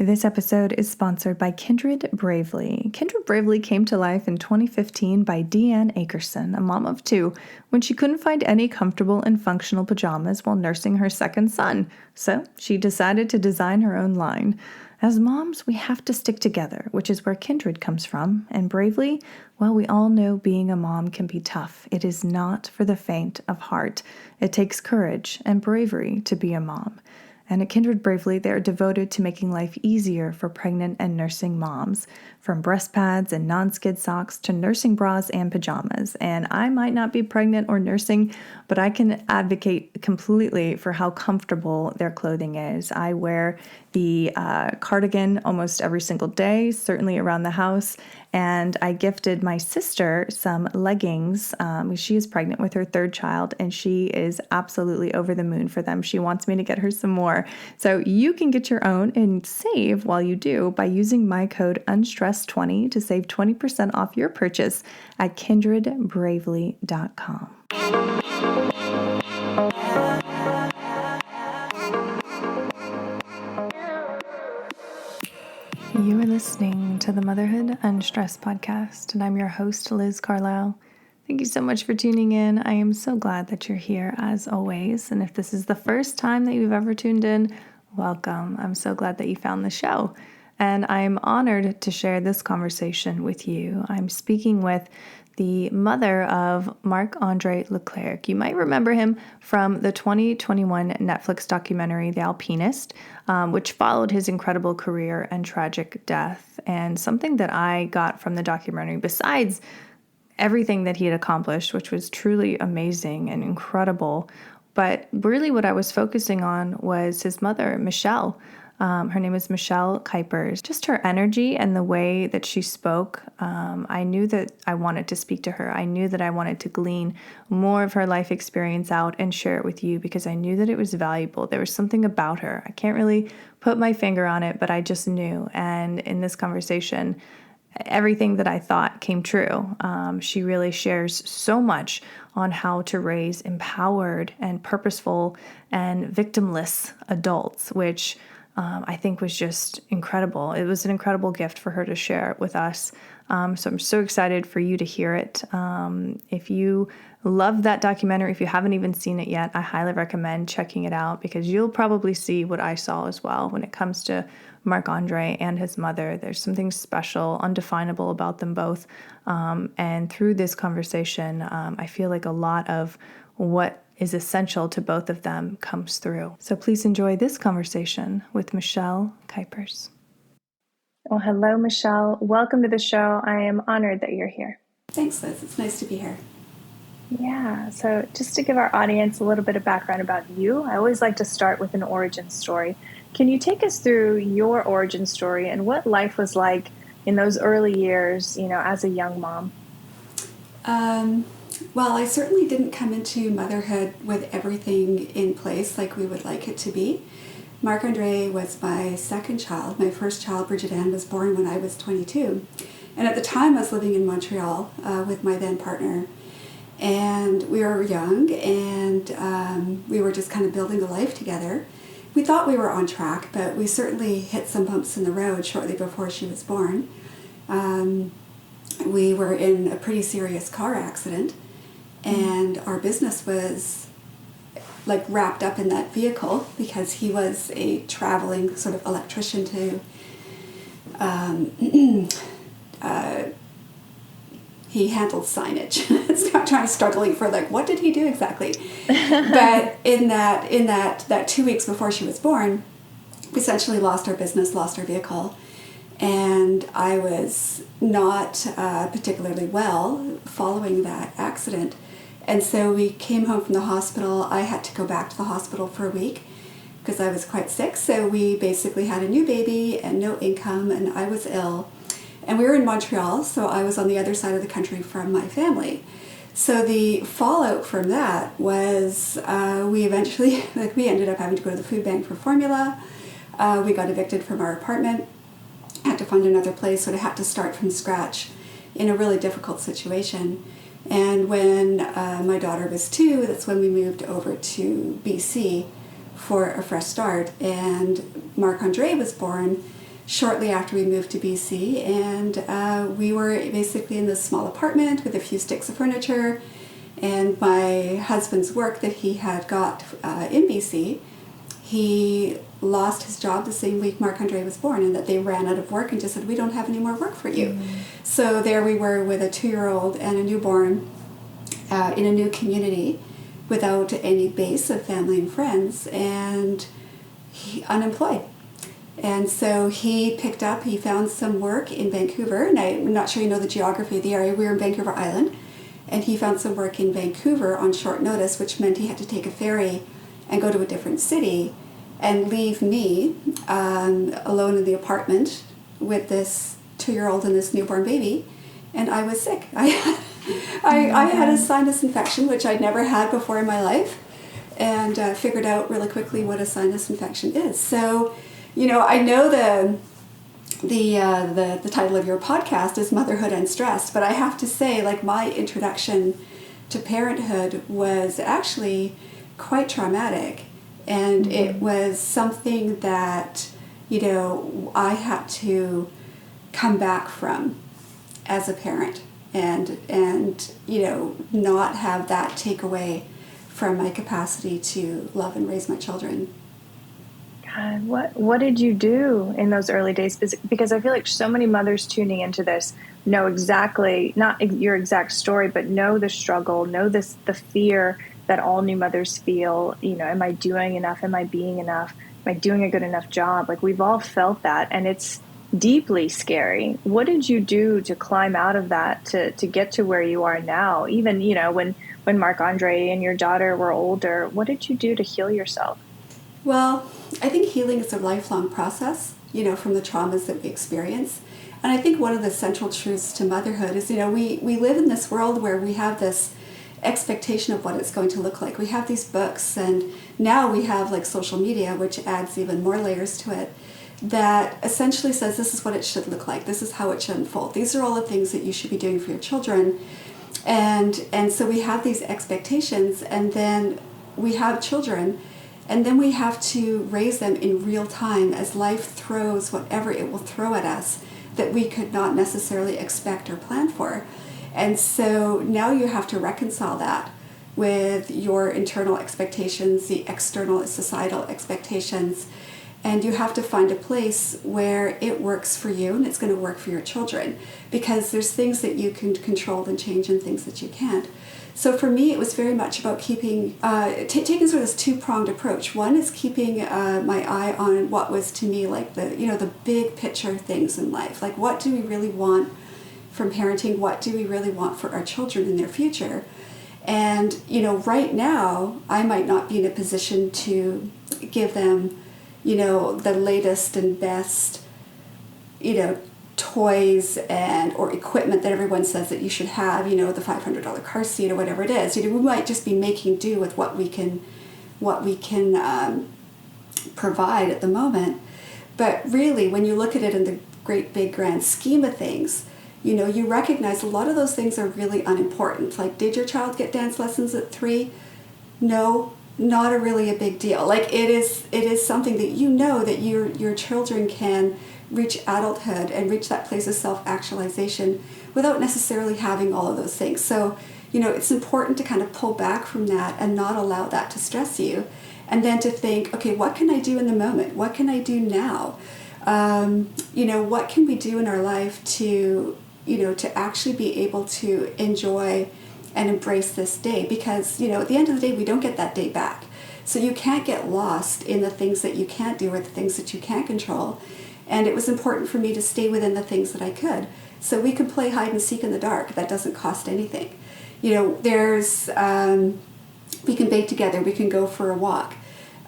This episode is sponsored by Kindred Bravely. Kindred Bravely came to life in 2015 by Deanne Akerson, a mom of two, when she couldn't find any comfortable and functional pajamas while nursing her second son. So she decided to design her own line. As moms, we have to stick together, which is where Kindred comes from. And Bravely, well, we all know being a mom can be tough. It is not for the faint of heart. It takes courage and bravery to be a mom. And at Kindred Bravely, they are devoted to making life easier for pregnant and nursing moms, from breast pads and non-skid socks to nursing bras and pajamas. And I might not be pregnant or nursing, but I can advocate completely for how comfortable their clothing is. I wear the cardigan almost every single day, certainly around the house. And I gifted my sister some leggings. She is pregnant with her third child, and she is absolutely over the moon for them. She wants me to get her some more. So you can get your own and save while you do by using my code UNSTRESS20 to save 20% off your purchase at kindredbravely.com. You are listening to the Motherhood Unstressed podcast, and I'm your host, Liz Carlisle. Thank you so much for tuning in. I am so glad that you're here as always. And if this is the first time that you've ever tuned in, welcome. I'm so glad that you found the show. And I'm honored to share this conversation with you. I'm speaking with the mother of Marc-André Leclerc. You might remember him from the 2021 Netflix documentary, The Alpinist, which followed his incredible career and tragic death. And something that I got from the documentary, besides everything that he had accomplished, which was truly amazing and incredible, but really what I was focusing on was his mother, Michelle. Her name is Michelle Kuipers. Just her energy and the way that she spoke, I knew that I wanted to speak to her. I knew that I wanted to glean more of her life experience out and share it with you because I knew that it was valuable. There was something about her. I can't really put my finger on it, but I just knew. And in this conversation, everything that I thought came true. She really shares so much on how to raise empowered and purposeful and victimless adults, which I think was just incredible. It was an incredible gift for her to share with us. So I'm so excited for you to hear it. If you love that documentary, if you haven't even seen it yet, I highly recommend checking it out because you'll probably see what I saw as well when it comes to Marc-André and his mother. There's something special, undefinable about them both. And through this conversation, I feel like a lot of what is essential to both of them comes through. So please enjoy this conversation with Michelle Kuipers. Well, hello, Michelle. Welcome to the show. I am honored that you're here. Thanks, Liz. It's nice to be here. Yeah, so just to give our audience a little bit of background about you, I always like to start with an origin story. Can you take us through your origin story and what life was like in those early years, as a young mom? Well, I certainly didn't come into motherhood with everything in place like we would like it to be. Marc-André was my second child. My first child, Bridget Ann, was born when I was 22. And at the time, I was living in Montreal with my then partner. And we were young, and we were just kind of building a life together. We thought we were on track, but we certainly hit some bumps in the road shortly before she was born. We were in a pretty serious car accident, and our business was like wrapped up in that vehicle because he was a traveling sort of electrician to he handled signage. I'm trying to struggling for what did he do exactly? But in that 2 weeks before she was born, we essentially lost our business, lost our vehicle, and I was not particularly well following that accident. And so we came home from the hospital. I had to go back to the hospital for a week because I was quite sick. So we basically had a new baby and no income, and I was ill. And we were in Montreal, so I was on the other side of the country from my family. So the fallout from that was we eventually, we ended up having to go to the food bank for formula. We got evicted from our apartment, had to find another place, sort of had to start from scratch in a really difficult situation. And when my daughter was 2, that's when we moved over to BC for a fresh start. And Marc-André was born shortly after we moved to BC, and we were basically in this small apartment with a few sticks of furniture, and my husband's work that he had got in BC, he lost his job the same week Marc-André was born, and that they ran out of work and just said, we don't have any more work for you. So there we were with a 2-year-old and a newborn in a new community without any base of family and friends, and unemployed. And so he found some work in Vancouver, and I'm not sure you know the geography of the area. We were in Vancouver Island, and he found some work in Vancouver on short notice, which meant he had to take a ferry and go to a different city and leave me alone in the apartment with this 2-year-old and this newborn baby. And I was sick. I had a sinus infection, which I'd never had before in my life, and figured out really quickly what a sinus infection is. So, I know the title of your podcast is Motherhood Unstressed, but I have to say, like, my introduction to parenthood was actually quite traumatic, and it was something that, I had to come back from as a parent, and not have that take away from my capacity to love and raise my children. God, what did you do in those early days? Because I feel like so many mothers tuning into this know exactly, not your exact story, but know the struggle, know the fear that all new mothers feel. Am I doing enough? Am I being enough? Am I doing a good enough job? Like, we've all felt that, and it's deeply scary. What did you do to climb out of that, to get to where you are now? Even, when Marc-André and your daughter were older, what did you do to heal yourself? Well, I think healing is a lifelong process, from the traumas that we experience. And I think one of the central truths to motherhood is, we live in this world where we have this expectation of what it's going to look like. We have these books, and now we have like social media, which adds even more layers to it, that essentially says this is what it should look like. This is how it should unfold. These are all the things that you should be doing for your children. And so we have these expectations, and then we have children, and then we have to raise them in real time as life throws whatever it will throw at us that we could not necessarily expect or plan for. And so now you have to reconcile that with your internal expectations, the external societal expectations, and you have to find a place where it works for you and it's going to work for your children, because there's things that you can control and change and things that you can't. So for me, it was very much about keeping, taking sort of this two-pronged approach. One is keeping my eye on what was to me like the big picture things in life. Like, what do we really want from parenting? What do we really want for our children in their future? And, right now, I might not be in a position to give them, the latest and best, toys or equipment that everyone says that you should have, the $500 car seat or whatever it is. We might just be making do with what we can provide at the moment. But really, when you look at it in the great big grand scheme of things, you recognize a lot of those things are really unimportant. Like, did your child get dance lessons at 3? No, not really a big deal. Like, it is something that that your children can reach adulthood and reach that place of self-actualization without necessarily having all of those things. So, it's important to kind of pull back from that and not allow that to stress you. And then to think, okay, what can I do in the moment? What can I do now? What can we do in our life to actually be able to enjoy and embrace this day? Because, at the end of the day, we don't get that day back. So you can't get lost in the things that you can't do or the things that you can't control. And it was important for me to stay within the things that I could. So we could play hide and seek in the dark. That doesn't cost anything. There's, we can bake together. We can go for a walk.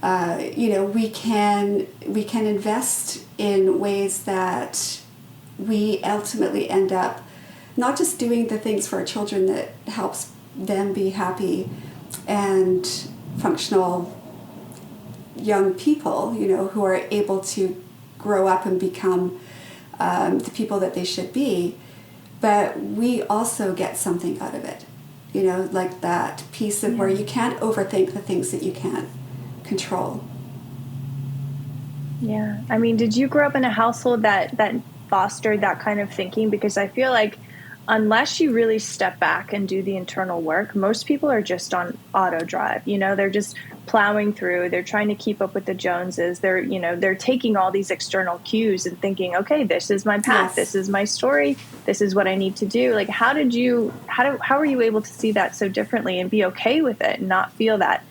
We can invest in ways that we ultimately end up not just doing the things for our children that helps them be happy and functional young people, who are able to grow up and become the people that they should be, but we also get something out of it, like that piece of where you can't overthink the things that you can't control. Yeah. I mean, did you grow up in a household that fostered that kind of thinking? Because I feel like unless you really step back and do the internal work, most people are just on auto drive. They're just plowing through. They're trying to keep up with the Joneses. They're taking all these external cues and thinking, okay, this is my path. This Yes. is my story. This is what I need to do. Like, how were you able to see that so differently and be okay with it and not feel that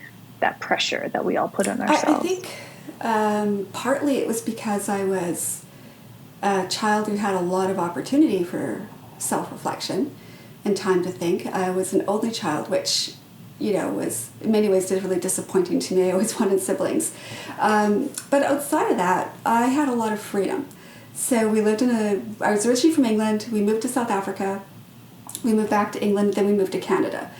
pressure that we all put on I ourselves? think partly it was because I was a child who had a lot of opportunity for self-reflection and time to think. I was an only child, which, was in many ways really disappointing to me. I always wanted siblings. But outside of that, I had a lot of freedom. So I was originally from England. We moved to South Africa. We moved back to England. Then we moved to Canada.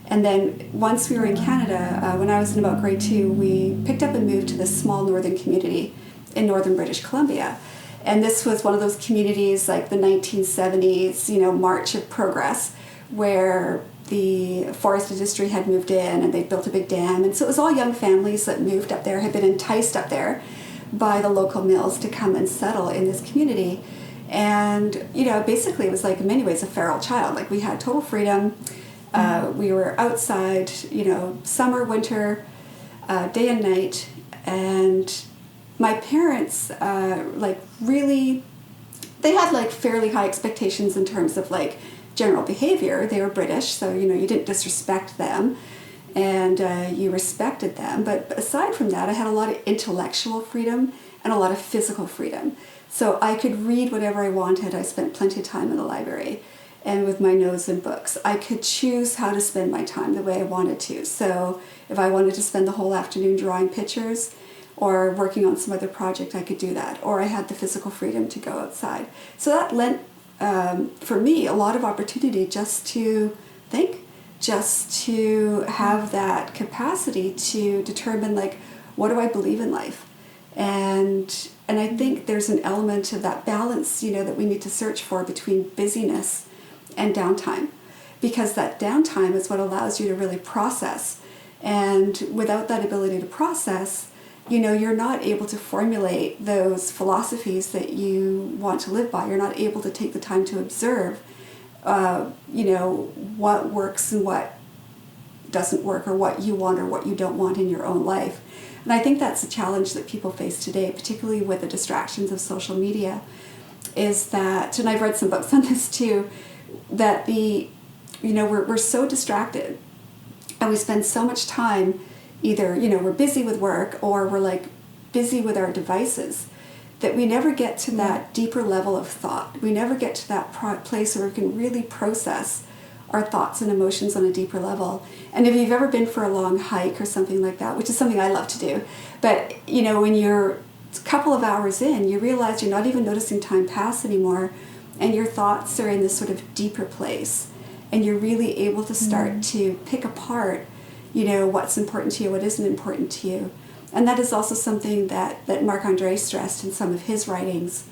And then once we were in Canada, when I was in about grade 2, we picked up and moved to this small northern community in northern British Columbia. And this was one of those communities like the 1970s, March of Progress, where the forest industry had moved in and they built a big dam. And so it was all young families that moved up there, had been enticed up there by the local mills to come and settle in this community. And, basically it was like in many ways a feral child. Like we had total freedom. We were outside, summer, winter, day and night. And my parents, really, they had fairly high expectations in terms of general behavior. They were British, so, you didn't disrespect them and you respected them. But aside from that, I had a lot of intellectual freedom and a lot of physical freedom. So I could read whatever I wanted. I spent plenty of time in the library and with my nose in books. I could choose how to spend my time the way I wanted to. So if I wanted to spend the whole afternoon drawing pictures or working on some other project, I could do that. Or I had the physical freedom to go outside. So that lent, for me, a lot of opportunity just to think, just to have that capacity to determine, what do I believe in life? And I think there's an element of that balance, that we need to search for between busyness and downtime, because that downtime is what allows you to really process. And without that ability to process, you're not able to formulate those philosophies that you want to live by. You're not able to take the time to observe, what works and what doesn't work, or what you want or what you don't want in your own life. And I think that's a challenge that people face today, particularly with the distractions of social media, is that, and I've read some books on this too, that we're so distracted and we spend so much time either, we're busy with work or we're busy with our devices, that we never get to that deeper level of thought. We never get to that place where we can really process our thoughts and emotions on a deeper level. And if you've ever been for a long hike or something like that, which is something I love to do, but when you're a couple of hours in, you realize you're not even noticing time pass anymore, and your thoughts are in this sort of deeper place, and you're really able to start to pick apart, what's important to you, what isn't important to you. And that is also something that Marc-André stressed in some of his writings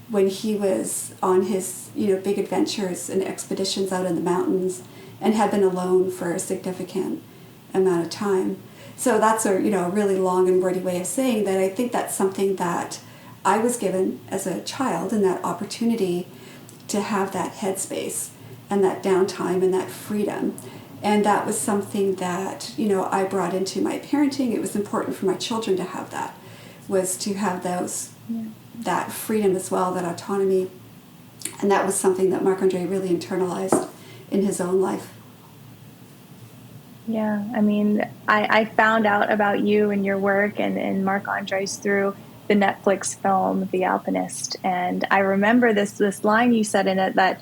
when he was on his, big adventures and expeditions out in the mountains and had been alone for a significant amount of time. So that's a, really long and wordy way of saying that I think that's something that I was given as a child, and that opportunity to have that headspace and that downtime and that freedom. And that was something that, I brought into my parenting. It was important for my children to have that, was to have that freedom as well, that autonomy. And that was something that Marc-André really internalized in his own life. Yeah, I mean, I found out about you and your work and Marc-André's through the Netflix film, The Alpinist. And I remember this line you said in it that,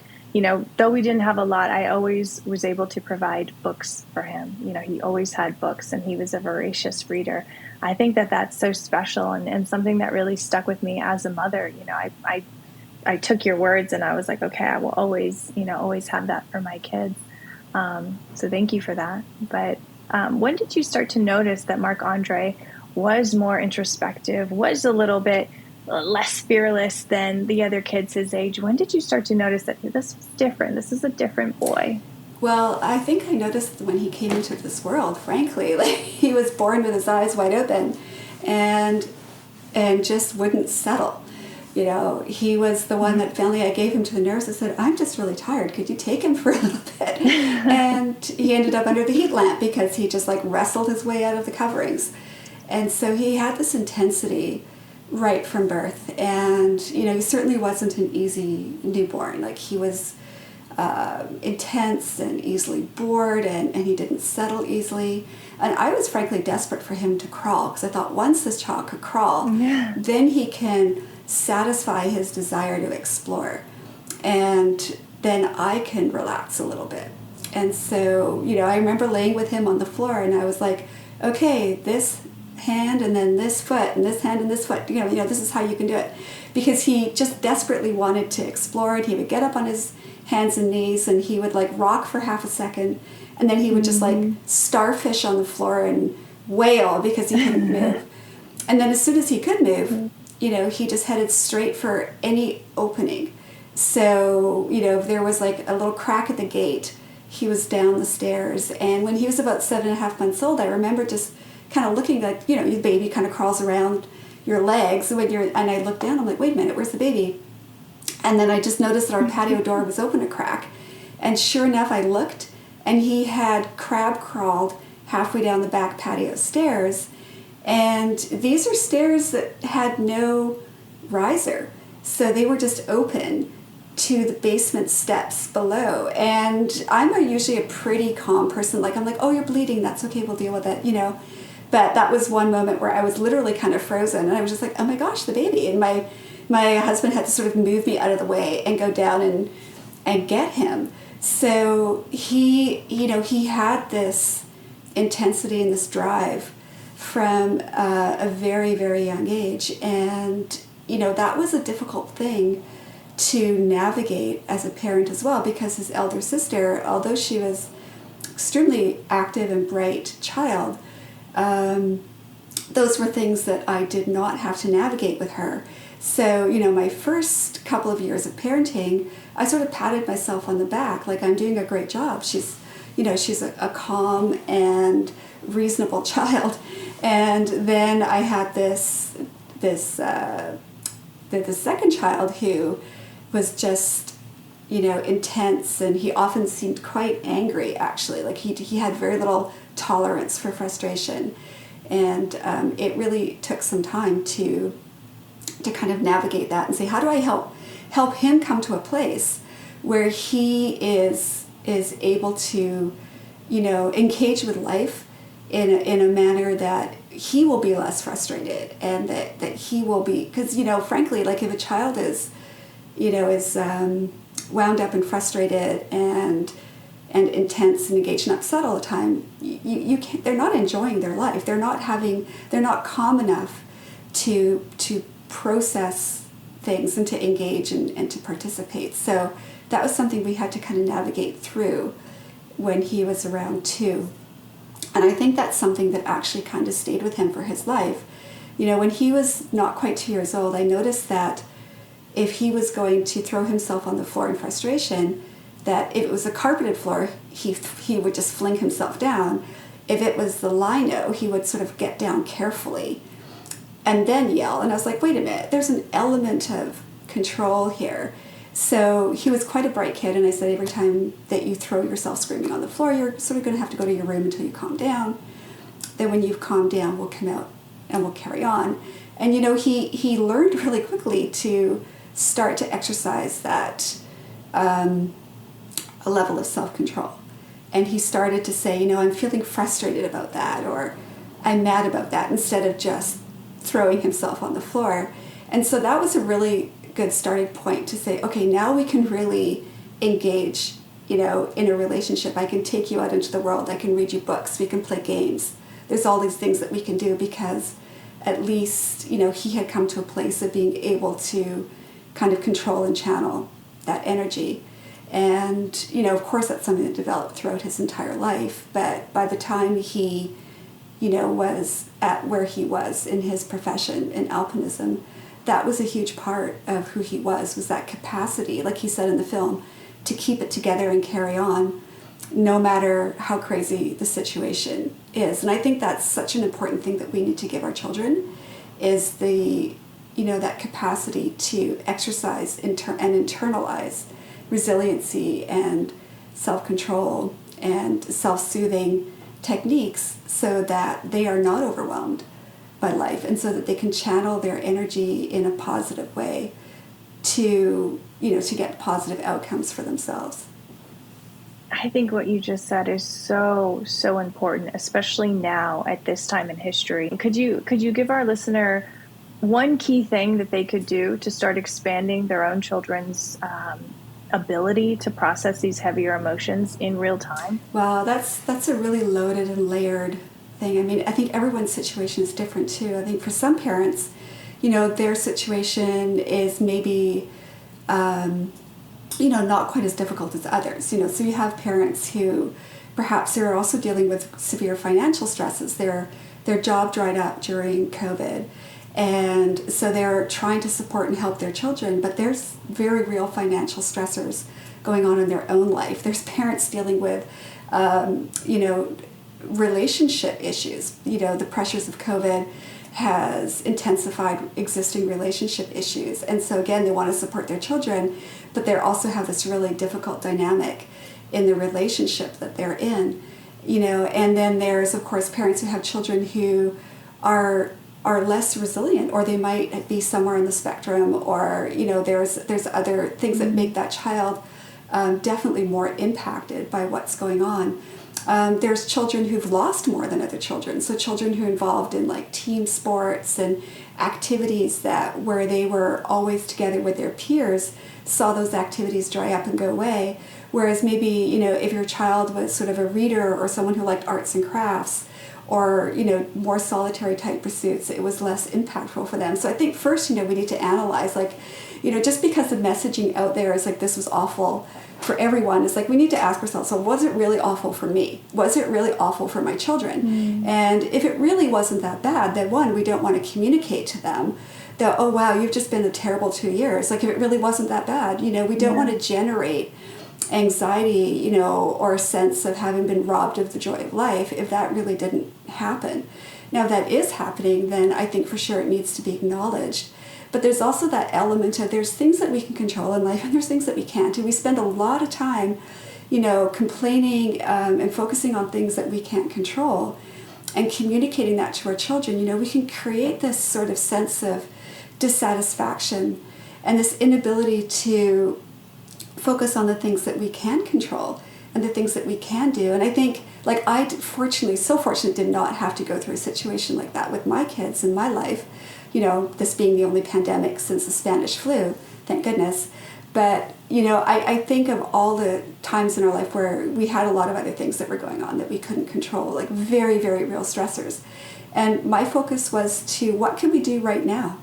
though we didn't have a lot, I always was able to provide books for him. He always had books, and he was a voracious reader. I think that that's so special and something that really stuck with me as a mother. I took your words and I was like, okay, I will always have that for my kids. So thank you for that. But when did you start to notice that Marc-André was more introspective, was a little bit less fearless than the other kids his age? When did you start to notice that this was different? This is a different boy. Well, I think I noticed when he came into this world, frankly. He was born with his eyes wide open. And and just wouldn't settle. He was the one that finally I gave him to the nurse and said, I'm just really tired. Could you take him for a little bit? And he ended up under the heat lamp because he just wrestled his way out of the coverings. And so he had this intensity right from birth. And, he certainly wasn't an easy newborn. He was intense and easily bored, and he didn't settle easily. And I was frankly desperate for him to crawl, because I thought once this child could crawl, then he can satisfy his desire to explore, and then I can relax a little bit. And so, I remember laying with him on the floor, and I was like, okay, this hand and then this foot and this hand and this foot, this is how you can do it. Because he just desperately wanted to explore it. He would get up on his hands and knees, and he would rock for half a second, and then he would just starfish on the floor and wail because he couldn't move. And then as soon as he could move, he just headed straight for any opening. So, if there was a little crack at the gate, he was down the stairs. And when he was about 7.5 months old, I remember just kind of looking your baby kind of crawls around your legs and I looked down, I'm like, wait a minute, where's the baby? And then I just noticed that our patio door was open a crack. And sure enough, I looked, and he had crab crawled halfway down the back patio stairs. And these are stairs that had no riser. So they were just open to the basement steps below. And I'm usually a pretty calm person. I'm like, oh, you're bleeding. That's okay. We'll deal with it, But that was one moment where I was literally kind of frozen. And I was just like, oh my gosh, the baby. And my husband had to sort of move me out of the way and go down and get him. So he had this intensity and this drive from a very, very young age. And, that was a difficult thing to navigate as a parent as well, because his elder sister, although she was extremely active and bright child, those were things that I did not have to navigate with her. So, my first couple of years of parenting, I sort of patted myself on the back, I'm doing a great job. She's a calm and reasonable child. And then I had the second child who was just, intense, and he often seemed quite angry, actually. He had very little tolerance for frustration. And it really took some time to kind of navigate that and say, how do I help him come to a place where he is able to, engage with life in a manner that he will be less frustrated, and that he will be, because, frankly, if a child is wound up and frustrated and intense and engaged and upset all the time, you can't, they're not enjoying their life. They're not calm enough to process things and to engage and to participate. So that was something we had to kind of navigate through when he was around 2. And I think that's something that actually kind of stayed with him for his life. When he was not quite 2 years old, I noticed that if he was going to throw himself on the floor in frustration, that if it was a carpeted floor, he would just fling himself down. If it was the lino, he would sort of get down carefully and then yell. And I was like, wait a minute, there's an element of control here. So he was quite a bright kid, and I said, every time that you throw yourself screaming on the floor, you're sort of going to have to go to your room until you calm down. Then when you've calmed down, we'll come out and we'll carry on. And, he learned really quickly to start to exercise that a level of self-control. And he started to say, I'm feeling frustrated about that, or I'm mad about that, instead of just throwing himself on the floor. And so that was a really good starting point to say, okay, now we can really engage, in a relationship. I can take you out into the world. I can read you books. We can play games. There's all these things that we can do, because at least, he had come to a place of being able to kind of control and channel that energy. And, of course, that's something that developed throughout his entire life. But by the time he, was at where he was in his profession in alpinism, that was a huge part of who he was that capacity, like he said in the film, to keep it together and carry on, no matter how crazy the situation is. And I think that's such an important thing that we need to give our children, is the, that capacity to exercise and internalize resiliency and self-control and self-soothing techniques so that they are not overwhelmed by life, and so that they can channel their energy in a positive way to get positive outcomes for themselves. I think what you just said is so, so important, especially now at this time in history. Could you give our listener one key thing that they could do to start expanding their own children's ability to process these heavier emotions in real time? Well, that's a really loaded and layered thing. I mean, I think everyone's situation is different too. I think for some parents, their situation is maybe not quite as difficult as others. So you have parents who perhaps they're also dealing with severe financial stresses. Their job dried up during COVID, and so they're trying to support and help their children, but there's very real financial stressors going on in their own life. There's parents dealing with, relationship issues. The pressures of COVID has intensified existing relationship issues. And so again, they want to support their children, but they also have this really difficult dynamic in the relationship that they're in, and then there's, of course, parents who have children who are less resilient, or they might be somewhere on the spectrum, or, there's other things that make that child definitely more impacted by what's going on. There's children who've lost more than other children. So children who are involved in like team sports and activities where they were always together with their peers, saw those activities dry up and go away. Whereas maybe, if your child was sort of a reader or someone who liked arts and crafts, or, more solitary type pursuits, it was less impactful for them. So I think first, we need to analyze, just because the messaging out there is like, this was awful for everyone, it's like we need to ask ourselves, so was it really awful for me? Was it really awful for my children? And if it really wasn't that bad, then one, we don't want to communicate to them that, oh wow, you've just been a terrible 2 years. Like if it really wasn't that bad, we don't want to generate anxiety, or a sense of having been robbed of the joy of life if that really didn't happen. Now, if that is happening, then I think for sure it needs to be acknowledged. But there's also that element of there's things that we can control in life and there's things that we can't. And we spend a lot of time, complaining and focusing on things that we can't control and communicating that to our children. We can create this sort of sense of dissatisfaction and this inability to focus on the things that we can control and the things that we can do. And I think, I so fortunate did not have to go through a situation like that with my kids in my life. This being the only pandemic since the Spanish flu, thank goodness. But, I think of all the times in our life where we had a lot of other things that were going on that we couldn't control, like very, very real stressors. And my focus was to what can we do right now,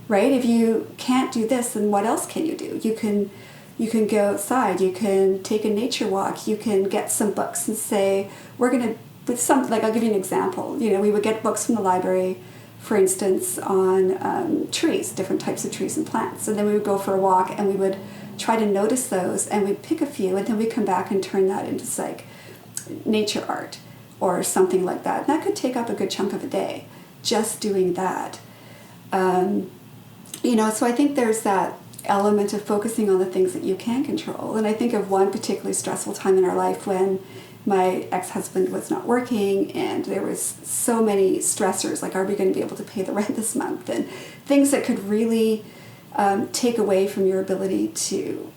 right? If you can't do this, then what else can you do? You can go outside, you can take a nature walk, you can get some books and say, we're going to, I'll give you an example. We would get books from the library, for instance, on trees, different types of trees and plants. And then we would go for a walk and we would try to notice those and we'd pick a few and then we'd come back and turn that into nature art or something like that. And that could take up a good chunk of a day, just doing that. So I think there's that element of focusing on the things that you can control. And I think of one particularly stressful time in our life when my ex-husband was not working and there was so many stressors, like are we going to be able to pay the rent this month, and things that could really take away from your ability to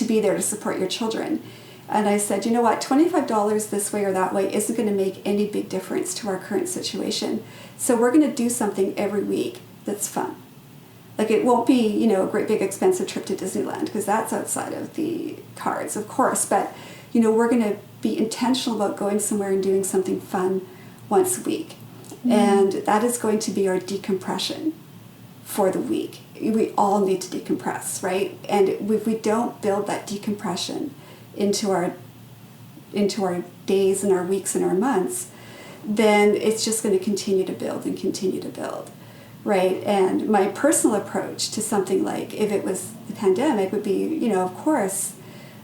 be there to support your children. And I said, you know what, $25 this way or that way isn't going to make any big difference to our current situation. So we're going to do something every week that's fun. Like it won't be, a great big expensive trip to Disneyland because that's outside of the cards, of course. But, we're going to be intentional about going somewhere and doing something fun once a week. And that is going to be our decompression for the week. We all need to decompress, right? And if we don't build that decompression into our days and our weeks and our months, then it's just going to continue to build and continue to build. Right. And my personal approach to something like if it was the pandemic would be, of course,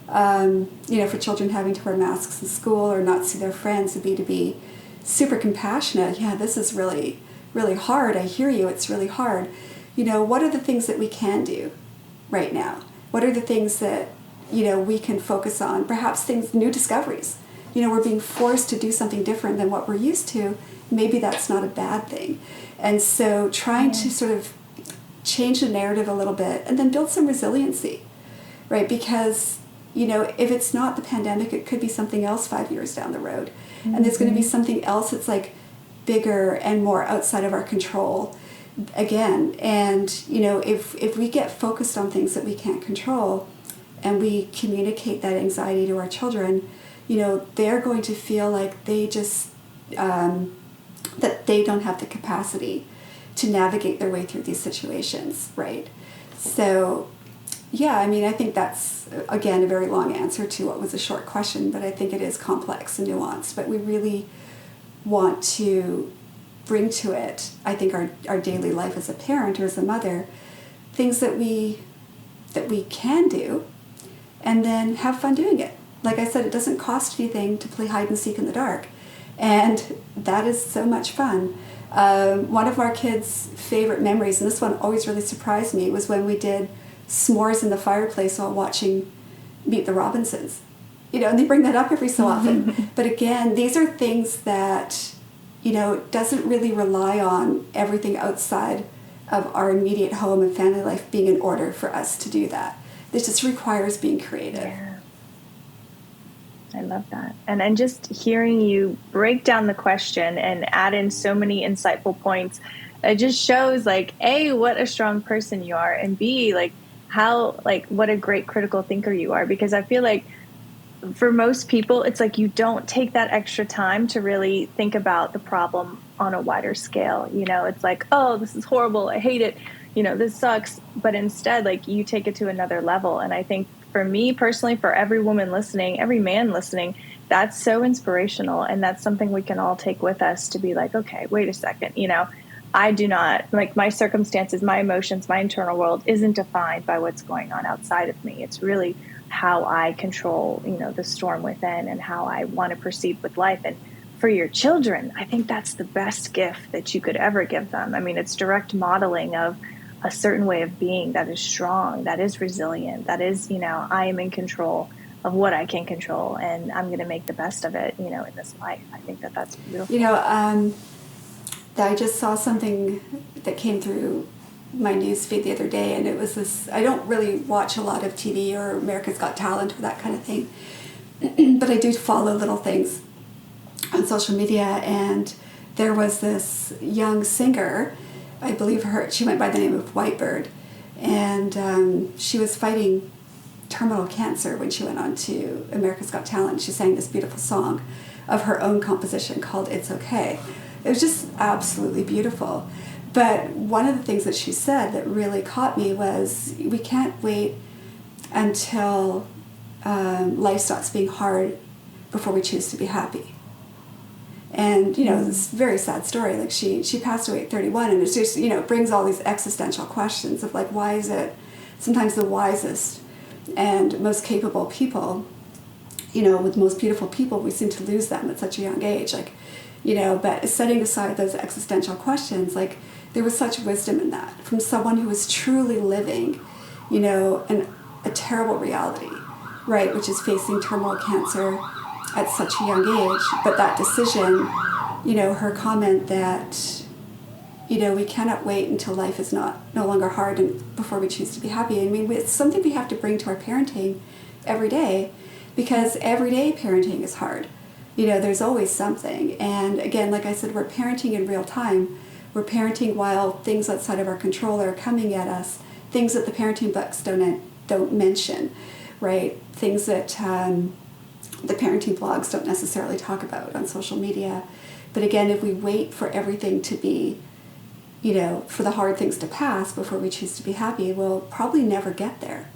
for children having to wear masks in school or not see their friends would be to be super compassionate. Yeah, this is really really hard. I hear you. It's really hard. What are the things that we can do right now? What are the things that, we can focus on? Perhaps new discoveries. We're being forced to do something different than what we're used to. Maybe that's not a bad thing. And so trying to sort of change the narrative a little bit and then build some resiliency, right? Because, if it's not the pandemic, it could be something else 5 years down the road. Mm-hmm. And there's going to be something else that's like bigger and more outside of our control again. And, if we get focused on things that we can't control and we communicate that anxiety to our children, they're going to feel like they just, that they don't have the capacity to navigate their way through these situations, right? So, yeah, I think that's, again, a very long answer to what was a short question, but I think it is complex and nuanced. But we really want to bring to it, I think, our daily life as a parent or as a mother, things that we can do, and then have fun doing it. Like I said, it doesn't cost anything to play hide and seek in the dark, and that is so much fun. One of our kids' favorite memories, and this one always really surprised me, was when we did s'mores in the fireplace while watching Meet the Robinsons. And they bring that up every so often. But again, these are things that, doesn't really rely on everything outside of our immediate home and family life being in order for us to do that. This just requires being creative. Yeah. I love that. And just hearing you break down the question and add in so many insightful points, it just shows, like, A, what a strong person you are, and B, like, how, like, what a great critical thinker you are. Because I feel like for most people, it's like you don't take that extra time to really think about the problem on a wider scale. It's like, oh, this is horrible. I hate it. This sucks. But instead, like, you take it to another level. And I think for me personally, for every woman listening, every man listening, that's so inspirational. And that's something we can all take with us to be like, okay, wait a second. I do not, like, my circumstances, my emotions, my internal world isn't defined by what's going on outside of me. It's really how I control, the storm within and how I want to proceed with life. And for your children, I think that's the best gift that you could ever give them. It's direct modeling of a certain way of being that is strong, that is resilient, that is, I am in control of what I can control, and I'm going to make the best of it, in this life. I think that's beautiful. I just saw something that came through my news feed the other day, and it was this, I don't really watch a lot of TV or America's Got Talent or that kind of thing, but I do follow little things on social media, and there was this young singer, I believe she went by the name of Whitebird, and she was fighting terminal cancer when she went on to America's Got Talent. She sang this beautiful song of her own composition called It's Okay. It was just absolutely beautiful. But one of the things that she said that really caught me was, we can't wait until life stops being hard before we choose to be happy. And, it's a very sad story. Like, she passed away at 31, and it's just, it brings all these existential questions of, like, why is it sometimes the wisest and most capable people, with most beautiful people, we seem to lose them at such a young age. Like, but setting aside those existential questions, like, there was such wisdom in that from someone who was truly living, a terrible reality, right, which is facing terminal cancer at such a young age. But that decision, her comment that, we cannot wait until life is no longer hard and before we choose to be happy. It's something we have to bring to our parenting every day, because everyday parenting is hard. There's always something. And again, like I said, we're parenting in real time. We're parenting while things outside of our control are coming at us, things that the parenting books don't mention, right? Things that the parenting blogs don't necessarily talk about on social media. But again, if we wait for everything to be, for the hard things to pass before we choose to be happy, we'll probably never get there,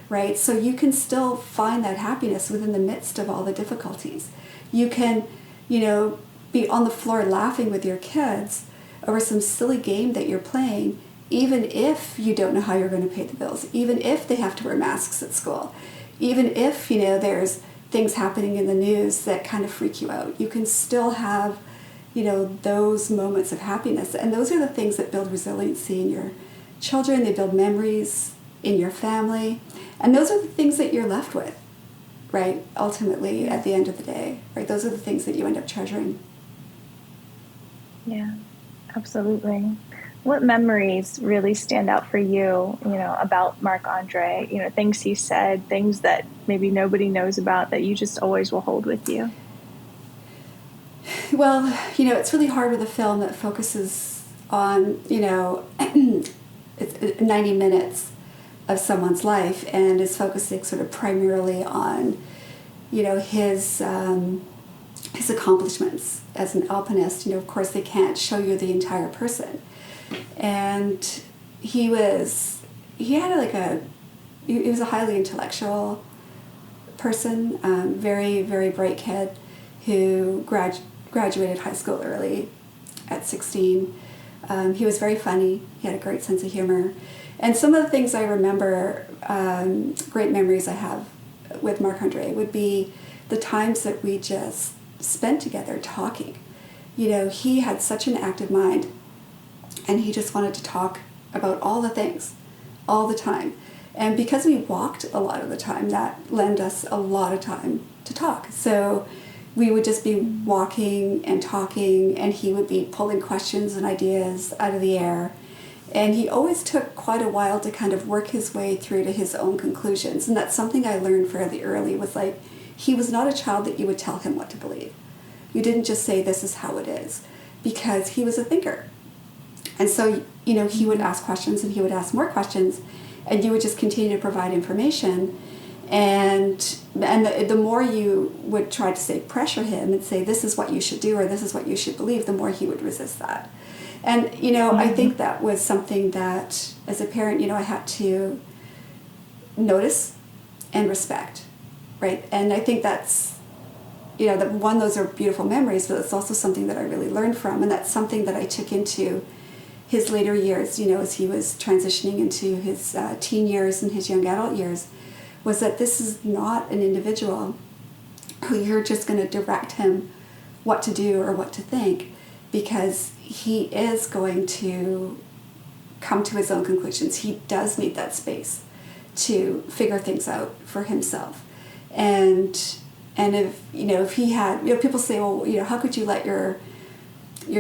right? So you can still find that happiness within the midst of all the difficulties. You can, be on the floor laughing with your kids over some silly game that you're playing, even if you don't know how you're going to pay the bills, even if they have to wear masks at school, even if, there's things happening in the news that kind of freak you out. You can still have, those moments of happiness. And those are the things that build resiliency in your children. They build memories in your family. And those are the things that you're left with, right? Ultimately, at the end of the day, right? Those are the things that you end up treasuring. Yeah, absolutely. What memories really stand out for you, about Marc-André? Things he said, things that maybe nobody knows about that you just always will hold with you? Well, it's really hard with a film that focuses on, it's 90 minutes of someone's life and is focusing sort of primarily on, his accomplishments as an alpinist. Of course, they can't show you the entire person. And he was a highly intellectual person, very, very bright kid who graduated high school early at 16. He was very funny. He had a great sense of humor. And some of the things I remember, great memories I have with Marc-André would be the times that we just spent together talking. He had such an active mind, and he just wanted to talk about all the things, all the time. And because we walked a lot of the time, that lent us a lot of time to talk. So we would just be walking and talking, and he would be pulling questions and ideas out of the air. And he always took quite a while to kind of work his way through to his own conclusions. And that's something I learned fairly early, was like, he was not a child that you would tell him what to believe. You didn't just say, this is how it is, because he was a thinker. And so, he would ask questions and he would ask more questions, and you would just continue to provide information. And the more you would try to say, pressure him and say, this is what you should do or this is what you should believe, the more he would resist that. And, I think that was something that, as a parent, I had to notice and respect, right? And I think that's, those are beautiful memories, but it's also something that I really learned from. And that's something that I took into his later years, as he was transitioning into his teen years and his young adult years, was that this is not an individual who you're just going to direct him what to do or what to think, because he is going to come to his own conclusions. He does need that space to figure things out for himself. And if he had, people say, well, how could you let your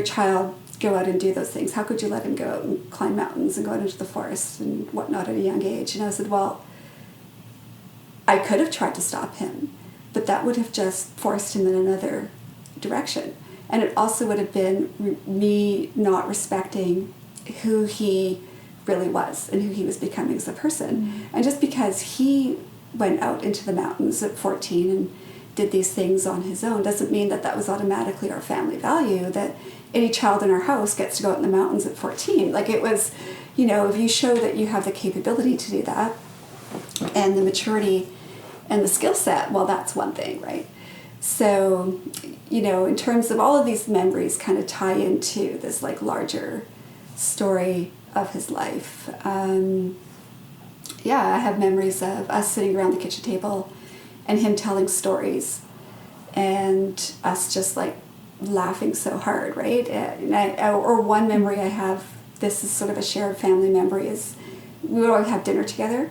child go out and do those things? How could you let him go out and climb mountains and go out into the forest and whatnot at a young age? And I said, well, I could have tried to stop him, but that would have just forced him in another direction. And it also would have been me not respecting who he really was and who he was becoming as a person. Mm-hmm. And just because he went out into the mountains at 14 and did these things on his own doesn't mean that that was automatically our family value, that any child in our house gets to go out in the mountains at 14. Like, it was, if you show that you have the capability to do that and the maturity and the skill set, well, that's one thing, right? So, in terms of all of these memories kind of tie into this like larger story of his life. I have memories of us sitting around the kitchen table and him telling stories and us just like laughing so hard, right? Or one memory I have, this is sort of a shared family memory, is we would always have dinner together,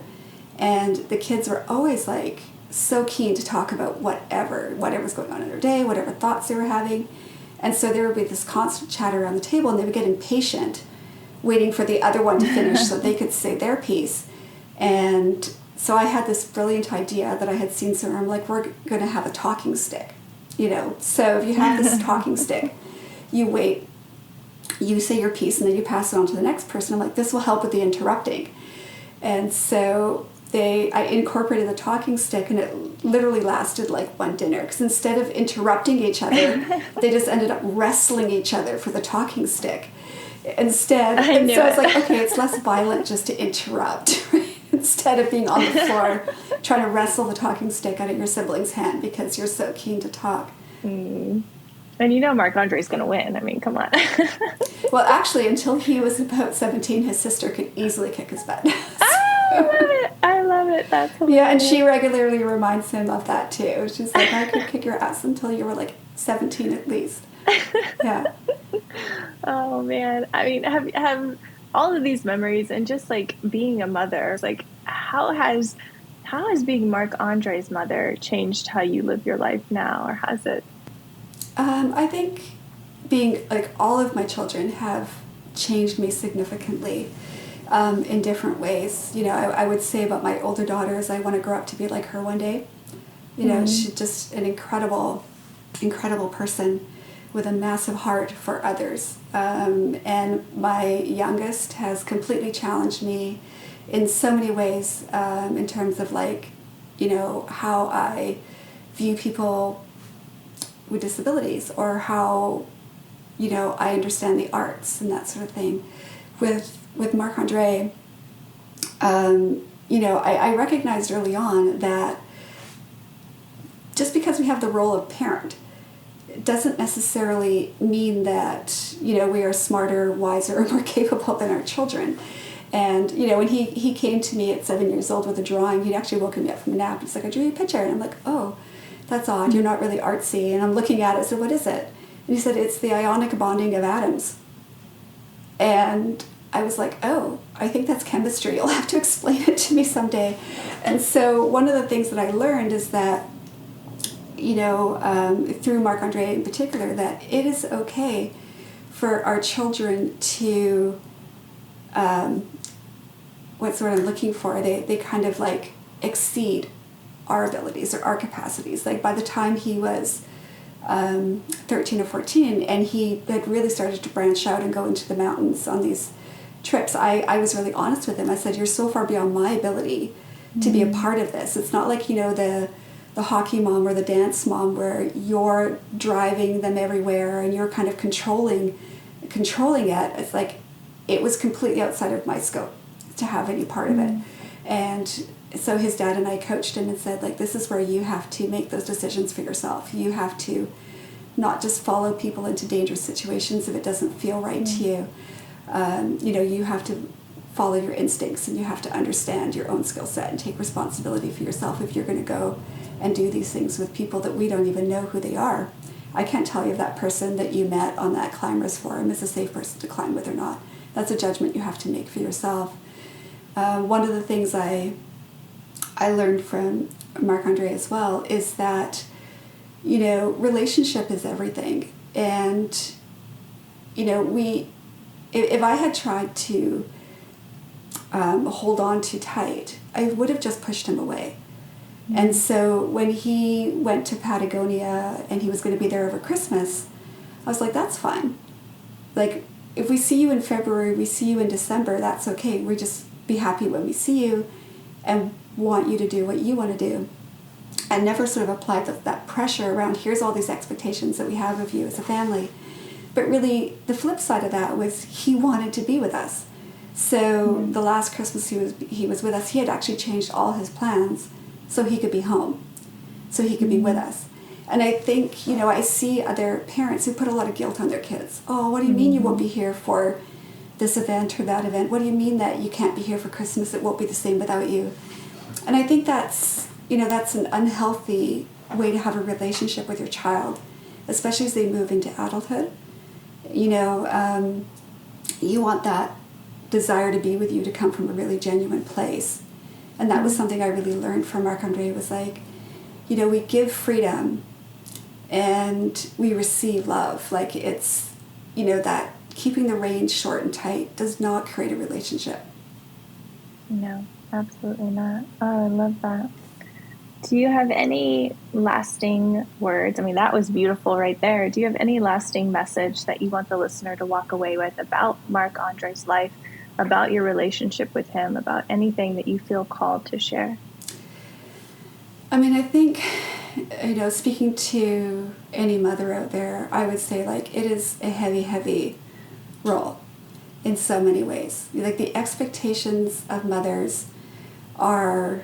and the kids were always like so keen to talk about whatever's going on in their day, whatever thoughts they were having. And so there would be this constant chatter around the table, and they would get impatient waiting for the other one to finish so they could say their piece. And so I had this brilliant idea that I had seen somewhere. I'm like, we're going to have a talking stick, So if you have this talking stick, you wait, you say your piece, and then you pass it on to the next person. I'm like, this will help with the interrupting. And so I incorporated the talking stick, and it literally lasted like one dinner, because instead of interrupting each other, they just ended up wrestling each other for the talking stick instead. And so it's like, okay, it's less violent just to interrupt, right? Instead of being on the floor trying to wrestle the talking stick out of your sibling's hand because you're so keen to talk. And Marc-André's going to win. I mean, come on. Well, actually, until he was about 17, his sister could easily kick his butt. I love it. That's hilarious. Yeah, and she regularly reminds him of that too. She's like, I could kick your ass until you were like 17 at least. Yeah. Oh man. I mean, have all of these memories and just like being a mother, like how has being Marc-Andre's mother changed how you live your life now, or has it? I think being like all of my children have changed me significantly in different ways. You know, I would say about my older daughters, I want to grow up to be like her one day. You know, she's just an incredible, incredible person with a massive heart for others. And my youngest has completely challenged me in so many ways in terms of like, you know, how I view people with disabilities, or how, you know, I understand the arts and that sort of thing. With Marc-André, you know, I recognized early on that just because we have the role of parent, it doesn't necessarily mean that, you know, we are smarter, wiser, or more capable than our children. And, you know, when he came to me at 7 years old with a drawing, he'd actually woken me up from a nap. He's like, I drew you a picture. And I'm like, oh, that's odd. You're not really artsy. And I'm looking at it. I said, what is it? And he said, it's the ionic bonding of atoms. And I was like, oh, I think that's chemistry. You'll have to explain it to me someday. And so one of the things that I learned is that, you know, through Marc-André in particular, that it is okay for our children to, what's what I'm looking for, they kind of like exceed our abilities or our capacities. Like by the time he was 13 or 14 and he had really started to branch out and go into the mountains on these trips, I was really honest with him. I said, you're so far beyond my ability to be a part of this. It's not like, you know, the hockey mom or the dance mom where you're driving them everywhere and you're kind of controlling it. It's like it was completely outside of my scope to have any part of it. And so his dad and I coached him and said, like, this is where you have to make those decisions for yourself. You have to not just follow people into dangerous situations if it doesn't feel right to you. You know, you have to follow your instincts, and you have to understand your own skill set and take responsibility for yourself if you're going to go and do these things with people that we don't even know who they are. I can't tell you if that person that you met on that climbers forum is a safe person to climb with or not. That's a judgment you have to make for yourself. One of the things I learned from Marc-André as well is that, you know, relationship is everything. And, you know, if I had tried to hold on too tight, I would have just pushed him away. And so when he went to Patagonia and he was going to be there over Christmas, I was like, that's fine. Like, if we see you in February, we see you in December, that's okay. We just be happy when we see you and want you to do what you want to do. I never sort of applied that pressure around, here's all these expectations that we have of you as a family. But really, the flip side of that was he wanted to be with us. So the last Christmas he was with us, he had actually changed all his plans so he could be home, so he could be with us. And I think, you know, I see other parents who put a lot of guilt on their kids. Oh, what do you mean you won't be here for this event or that event? What do you mean that you can't be here for Christmas? It won't be the same without you. And I think that's, you know, that's an unhealthy way to have a relationship with your child, especially as they move into adulthood. You know, you want that desire to be with you to come from a really genuine place. And that was something I really learned from Marc-André. Was like, you know, we give freedom and we receive love. Like, it's, you know, that keeping the reins short and tight does not create a relationship. No, absolutely not. Oh, I love that. Do you have any lasting words? I mean, that was beautiful right there. Do you have any lasting message that you want the listener to walk away with about Marc-André's life, about your relationship with him, about anything that you feel called to share? I mean, I think, you know, speaking to any mother out there, I would say, like, it is a heavy, heavy role in so many ways. Like, the expectations of mothers are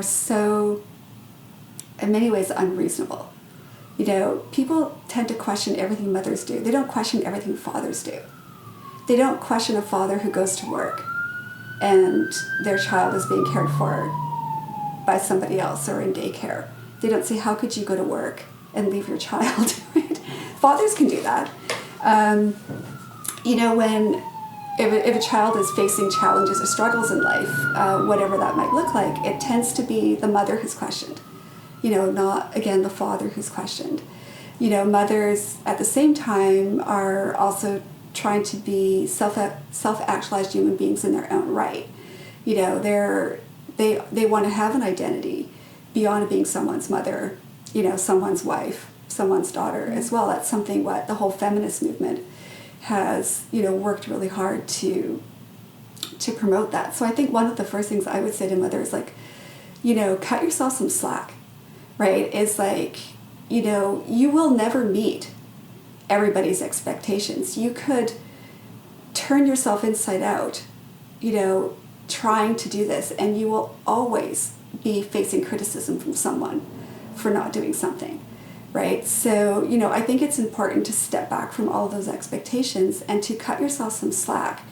so, in many ways, unreasonable. You know, people tend to question everything mothers do. They don't question everything fathers do. They don't question a father who goes to work and their child is being cared for by somebody else or in daycare. They don't say, how could you go to work and leave your child? Right? fathers can do that. When if a child is facing challenges or struggles in life, whatever that might look like, it tends to be the mother who's questioned, not, again, the father who's questioned. Mothers at the same time are also trying to be self-actualized human beings in their own right. They want to have an identity beyond being someone's mother, someone's wife, someone's daughter as well. That's something what the whole feminist movement has, worked really hard to promote that. So I think one of the first things I would say to mothers, like, cut yourself some slack, right? It's like, you will never meet everybody's expectations. You could turn yourself inside out, trying to do this, and you will always be facing criticism from someone for not doing something. Right? So, I think it's important to step back from all of those expectations and to cut yourself some slack.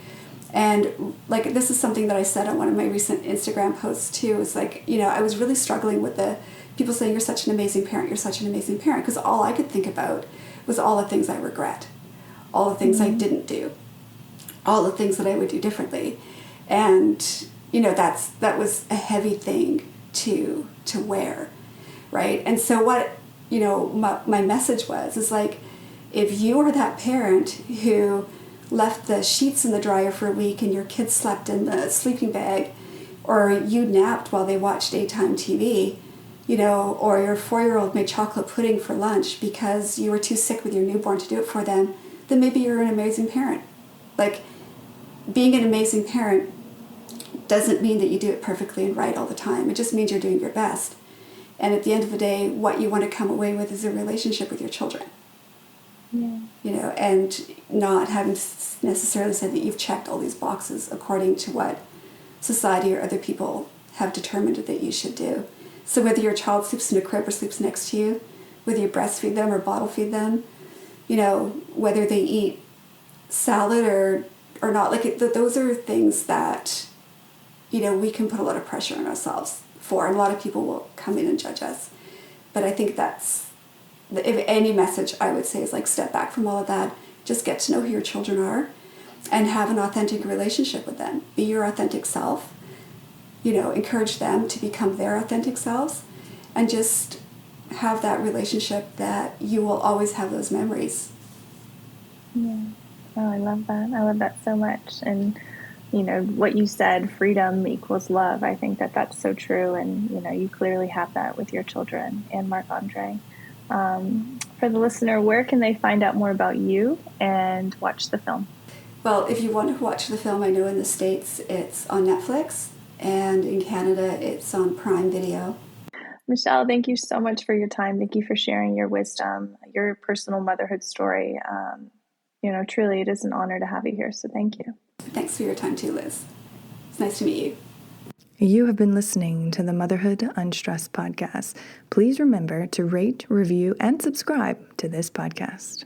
And like, this is something that I said on one of my recent Instagram posts too, is like, I was really struggling with the people saying, you're such an amazing parent, you're such an amazing parent. Because all I could think about was all the things I regret, all the things I didn't do, all the things that I would do differently. And, that was a heavy thing to wear. Right? And so what, my message is like, if you are that parent who left the sheets in the dryer for a week and your kids slept in the sleeping bag, or you napped while they watched daytime TV, or your 4-year-old made chocolate pudding for lunch because you were too sick with your newborn to do it for them, then maybe you're an amazing parent. Like, being an amazing parent doesn't mean that you do it perfectly and right all the time. It just means you're doing your best. And at the end of the day, what you want to come away with is a relationship with your children. Yeah. And not having necessarily said that you've checked all these boxes according to what society or other people have determined that you should do. So whether your child sleeps in a crib or sleeps next to you, whether you breastfeed them or bottle feed them, whether they eat salad or not, like those are things that, we can put a lot of pressure on ourselves for, and a lot of people will come in and judge us. But I think that's, if any message I would say is like, step back from all of that, just get to know who your children are and have an authentic relationship with them. Be your authentic self, encourage them to become their authentic selves, and just have that relationship that you will always have those memories. Yeah. Oh, I love that. I love that so much. And what you said, freedom equals love. I think that that's so true. And, you clearly have that with your children and Marc-André. For the listener, where can they find out more about you and watch the film? Well, if you want to watch the film, I know in the States it's on Netflix, and in Canada it's on Prime Video. Michelle, thank you so much for your time. Thank you for sharing your wisdom, your personal motherhood story. Truly it is an honor to have you here. So thank you. Thanks for your time too, Liz. It's nice to meet you. You have been listening to the Motherhood Unstressed podcast. Please remember to rate, review, and subscribe to this podcast.